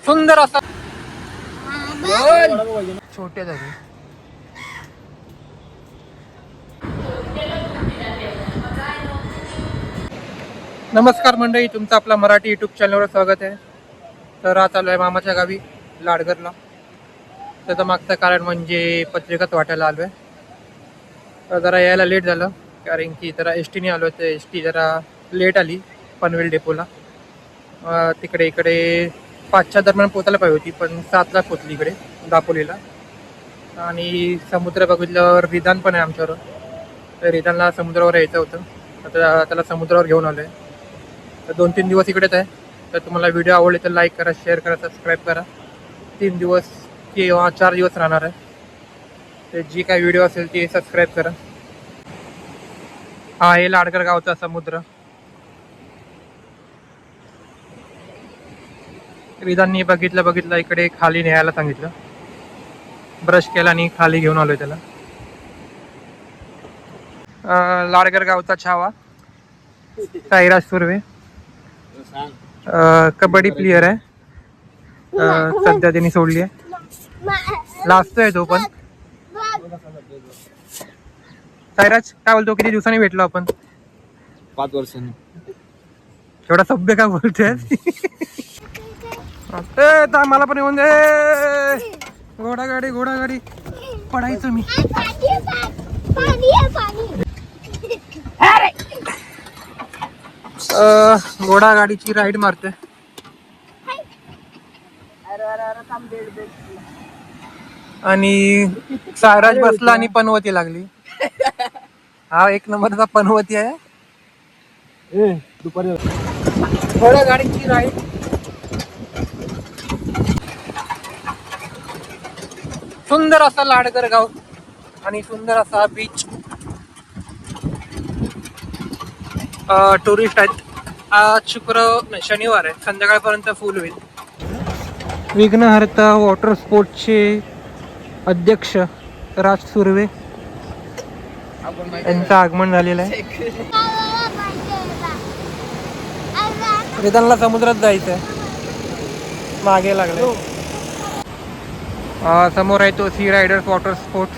सुंदर असा छोटे झाले. नमस्कार मंडळी, तुमचं आपला मराठी यूट्यूब चॅनलवर स्वागत आहे. तर आज आलो आहे मामाच्या गावी लाडगरला. त्याचं मागचं कारण म्हणजे पत्रिकाच वाटायला आलो आहे. तर जरा यायला लेट झालं कारण की जरा एस टीने आलो. तर एस टी जरा लेट आली पनवेल डेपोला. तिकडे इकडे 5च्या दरम्यान पोचायला पाहिजे होती, पण 7ला पोचली इकडे दापोलीला. आणि समुद्र बघितल्यावर रिदान पण आहे आमच्यावर. तर रिदानला समुद्रावर यायचं होतं, आता त्याला समुद्रावर घेऊन आलो आहे. तर 2-3 दिवस इकडेच आहे. तर तुम्हाला व्हिडिओ आवडले तर लाईक करा, शेअर करा, सबस्क्राईब करा. 3 दिवस किंवा 4 दिवस राहणार आहे. तर जी काही व्हिडिओ असेल ती सबस्क्राईब करा. हा आहे लाडगर गावचा समुद्र. रिदाननी बघितलं इकडे खाली न्यायला सांगितलं. ब्रश केला आणि खाली घेऊन आलोय त्याला. लाडगर गावचा छावा साईराज सुर्वे कबड्डी प्लेयर आहे. सध्या त्यांनी सोडली आहे, लास्ट आहे तो पण. साईराज काय बोलतो, किती दिवसांनी भेटलो आपण? 5 वर्षांनी. एवढा सभ्य का बोलतोय? मला पण येऊन दे. घोडागाडी पडायचं मी. घोडागाडीची राईड मारते. आणि सायराज बसला आणि पनवती लागली. हा एक नंबरचा पनवती आहे. दुपारी घोडागाडीची राईड. सुंदर असा लाडगर गाव आणि सुंदर असा बीच. टुरिस्ट आहेत. आज शनिवार आहे, संध्याकाळपर्यंत फुल होईल. विघ्नहर्ता वॉटर स्पोर्टचे अध्यक्ष राज सुर्वे यांचं आगमन झालेलं आहे. रिदानला समुद्रात जायचं आहे, मागे लागले. समोर आहे तो सी रायडर्स वॉटर स्पोर्ट्स.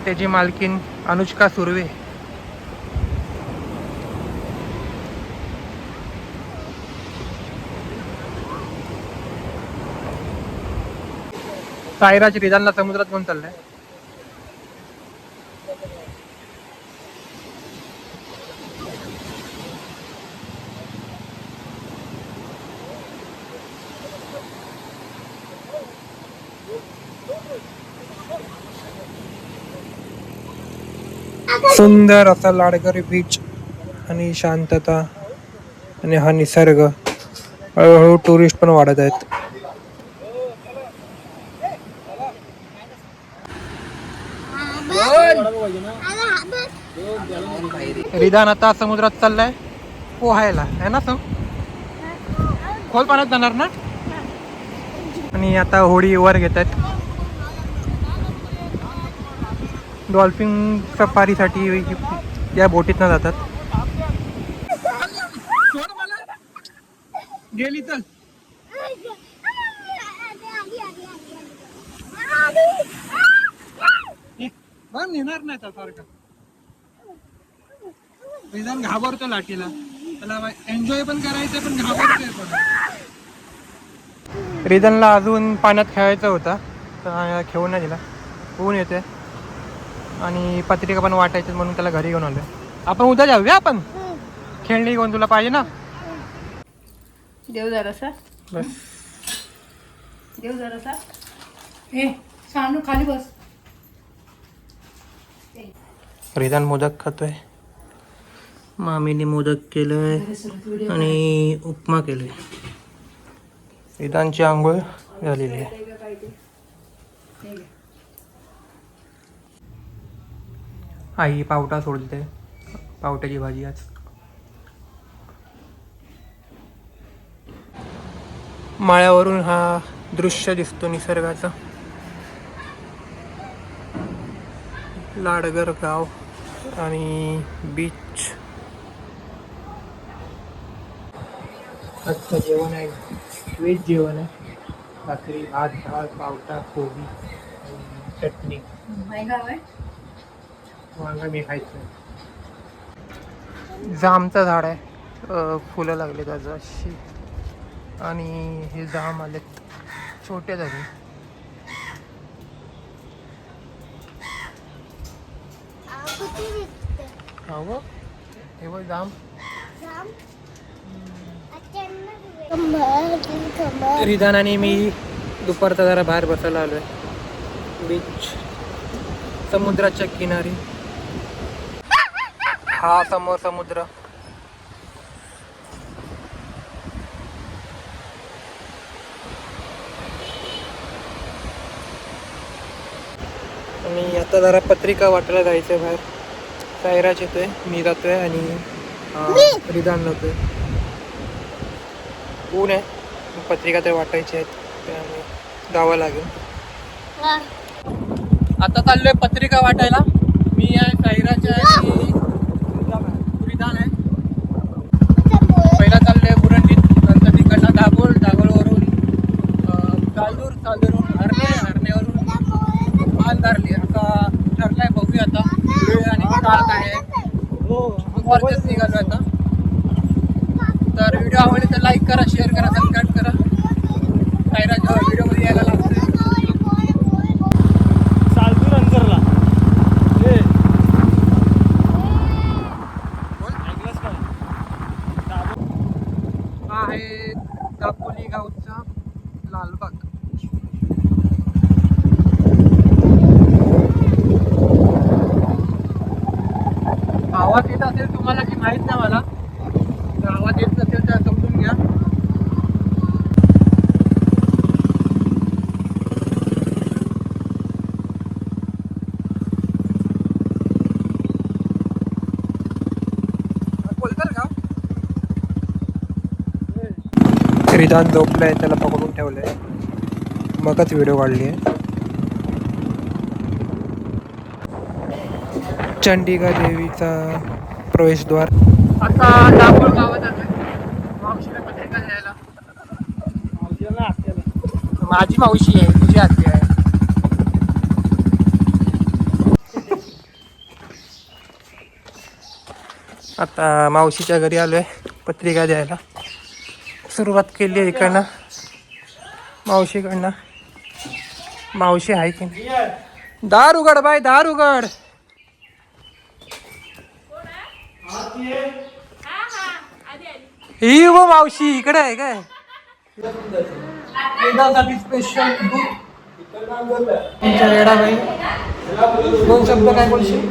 त्याची मालकीन अनुष्का सुर्वे. साईराज रिदानला समुद्रात घेऊन चाललाय. सुंदर असा लाडगर बीच आणि शांतता आणि हा निसर्ग. हळूहळू टुरिस्ट पण वाढत आहेत. रिदान आता समुद्रात चाललाय पोहायला, है ना? खोल पाण्यात जाणार ना. आणि आता होडी वर घेत आहेत. डॉल्फिन सफारीसाठी या बोटीतनं जातात. गेली चल. नेणार नाही सारखं. रिदान घाबरतो लाटीला, त्याला एन्जॉय पण करायचं पण घाबरतोय पण. रिदानला अजून पाण्यात खेळायचं होता तर खेळू नाही दिला. ऊन येते आणि पत्रिका पण वाटायची म्हणून त्याला घरी घेऊन आलोय. आपण उद्या जाऊया. आपण खेळणी घेऊन, तुला पाहिजे ना? देव जरासा बस. देव जरासा. सांडू खाली बस. रिदान मोदक खातोय. मामीने मोदक केलंय आणि उपमा केलोय. रिदानची आंघोळ झालेली आहे. आई पावटा सोडते, पावट्याची भाजी आज. माळ्यावरून हा दृश्य दिसतो निसर्गाचा. लाडगर गाव आणि बीच. आजचं जेवण आहे व्हेज जेवण आहे. भाकरी, भात, डाळ, पावटा, कोबी आणि चटणी. वांगा मी खायचं. जामचं झाड आहे. फुलं लागले त्याचं अशी. आणि हे जाम आले छोटे झाले. हो हे बघ जाम. रिदान आणि मी दुपारचा जरा बाहेर बसायला आलोय बीच समुद्राच्या किनारी. हा समोर समुद्र. आणि आता जरा पत्रिका वाटायला जायचंय बाहेर. सायराज येतोय, मी जातोय आणि रिदान जातोय. ऊन आहे, पत्रिका तर वाटायची आहेत त्यामुळे जावं लागेल. आता चाललोय पत्रिका वाटायला. मी आहे, सायराज आहे आणि रिदान आहे. पहिला चाललोय बुरंडीत, नंतर तिकडनं दाभोळ, दाभोळवरून चालदूर, चालदूरवरून हरणे, हरणेवरून अंधारली. आता ठरलाय, बघूया आता वेळ आणि काळ काय आहे. दुपारच्याच निघालो आता. तर व्हिडिओ आवडले तर लाईक करा, शेअर करा, सबस्क्राईब करा. सायराज व्हिडिओमध्ये यायला लागतोय. चालदूर अंजरला हा आहे दापोली गावचा लालबाग. आवाज येत असेल तुम्हाला की माहित नाही मला. आवाज येत नसेल तर समजून घ्या. बोलताल का? रिदान झोपलाय, त्याला पकडून ठेवलंय. मगच व्हिडिओ काढली आहे. चंडिका देवीचा प्रवेशद्वार. आता दापोळ गावात आलोय मावशीला पत्रिका द्यायला. माझी मावशी आहे, तुझी आत्या आहे. आता मावशीच्या घरी आलोय पत्रिका द्यायला. सुरुवात केली आहे इकडनं, मावशीकडनं. मावशी आहे की नाही? दार उघड बाय, दार उघड. ही वो मावशी इकडे आहे काय? स्पेशल दूध. येडाबाई, दोन शब्द काय बोलशील?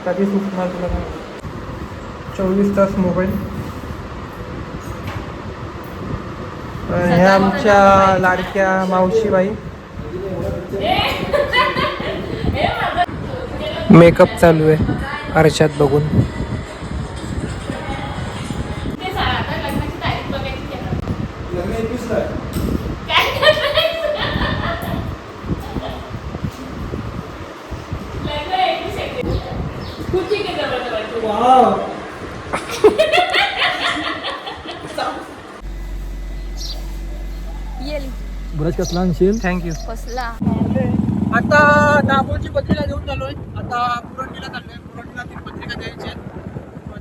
कधी सुचणार तुला काय? 24 तास मोबाईल. ह्या आमच्या लाडक्या मावशीबाई. मेकअप चालू आहे आरशात बघून. ब्रश कसला आणशील? थँक्यू. कसला आता दाभोळची पत्रिका घेऊन चाललोय. आता पुरंदीला चाललोय. पुरंदीला 3 पत्रिका द्यायची आहेत.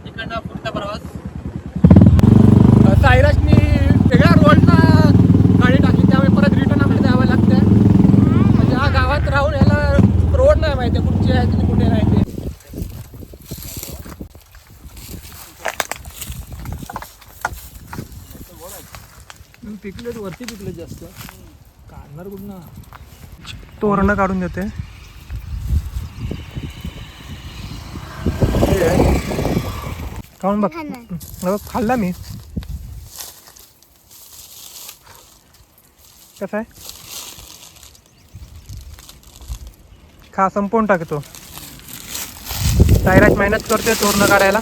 तिकडनं पुढचा प्रवास. सायराजनी वेगळ्या रोडला गाडी टाकली, त्यामुळे परत रिटर्न आपल्याला द्यावं लागतं. म्हणजे हा गावात राहून याला रोड नाही माहिती कुठचे आहे आणि कुठे नाही ते. पिकलेट वरती पिकले जास्त काढणार कुठं. तोरणं काढून देते. खाऊन बघ. खाल्ला मी. कसं आहे? खा, संपवून टाकतो. सायराज मेहनत करतोय तोरणं काढायला.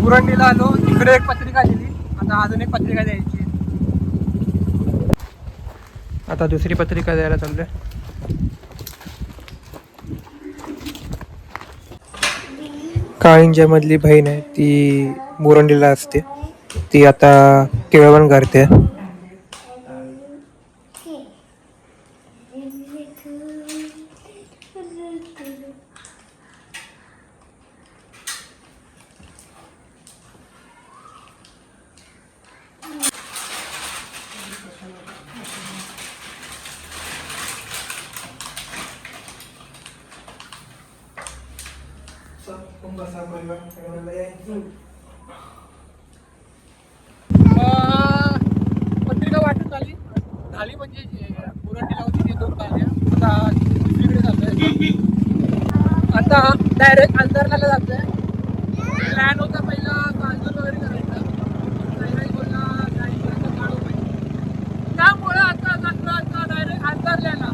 पुरंदीला आलो, इकडे एक पत्रिका दिली. आता अजून एक पत्रिका द्यायची. आता दुसरी पत्रिका द्यायला चाललोय. काळिंजामधली बहीण आहे ती बोरंडीला असते. ती आता केळवण करते. पत्रिका वाटून झाली म्हणजे बुरंडीला होती ते 2 काढल्या. आता दुसरीकडे चाललोय. आता डायरेक्ट अंधारला जातोय. प्लॅन होता पहिला कांजूर वगैरे करायचा. बोलला नाही आता काढू पाहिजे. त्यामुळे आता डायरेक्ट अंधारल्याला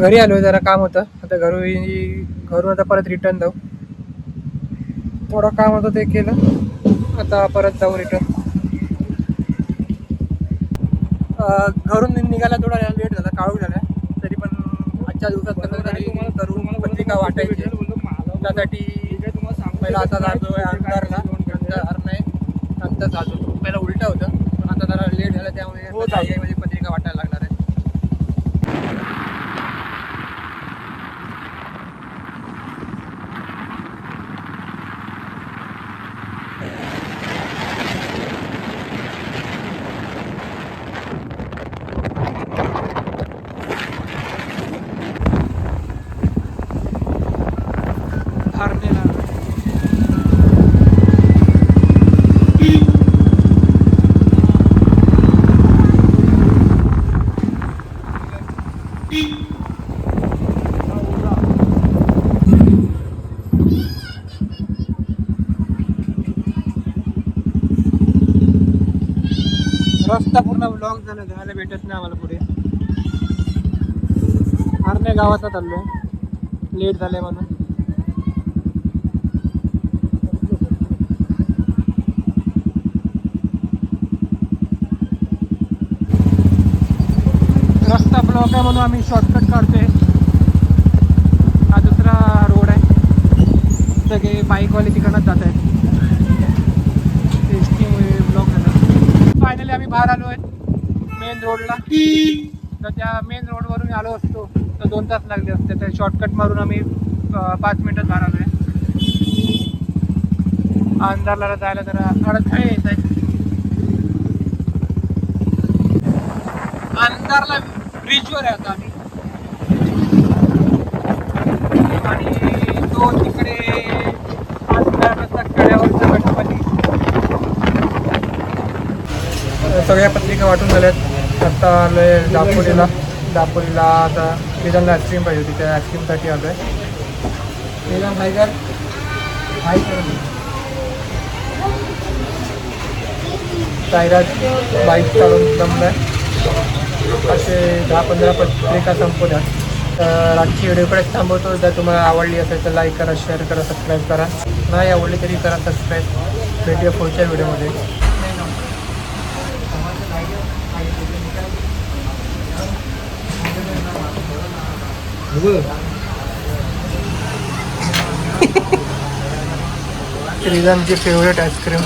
घरी आलो. जरा काम होतं. आता घरून आता परत रिटर्न जाऊ. थोडं काम होतं ते केलं. आता परत जाऊ रिटर्न. घरून निघायला थोडा लेट झाला, काळू झाला. तरी पण आजच्या दिवसात कसं तरी करून पत्रिका वाटायची. त्यासाठी पहिला आता जातोय अंधारला. अंधार नाही नंतर जातो. पहिला उलटा होतं पण आता जरा लेट झालं त्यामुळे म्हणजे पत्रिका वाटायला लागणार आहे. रस्ता पूर्ण ब्लॉक झाला. जायला भेटत नाही आम्हाला पुढे. हरणे गावाचा चाललोय. लेट झालंय म्हणून. रस्ता ब्लॉक आहे म्हणून आम्ही शॉर्टकट काढतोय. हा दुसरा रोड आहे. सगळे बाईकवाले तिकडनंच जात आहेत. एसटीमुळे ब्लॉक झाला. फायनली आम्ही बाहेर आलो आहे मेन रोडला. तर त्या मेन रोडवरून आलो असतो तर 2 तास लागले असते. तर शॉर्टकट मारून आम्ही 5 मिनिटात बाहेर आलो आहे. अंधारला जायला जरा अडथळे येत आहेत. अंधारला ब्रिजवर आहे आता आम्ही. आणि तो तिकडे अंधारचा कड्यावरचा गणपती. सगळ्या पत्रिका वाटून झाल्यात. आता आलोय दापोलीला. दापोलीला आता वेदांना आईस्क्रीम पाहिजे होती. त्या आईस्क्रीमसाठी आलो आहे. वेदांत हाय कर हाय कर. सायराज बाईक चालून जमलाय. असे 10-15 पत्रिका संपवल्या. तर आजची व्हिडिओकडेच थांबवतो. जर तुम्हाला आवडली असेल तर लाईक करा, शेअर करा, सबस्क्राईब करा. नाही आवडली तरी करा सबस्क्राईब. भेटूया पुढच्या व्हिडिओमध्ये. श्रीरामची फेवरेट आईस्क्रीम.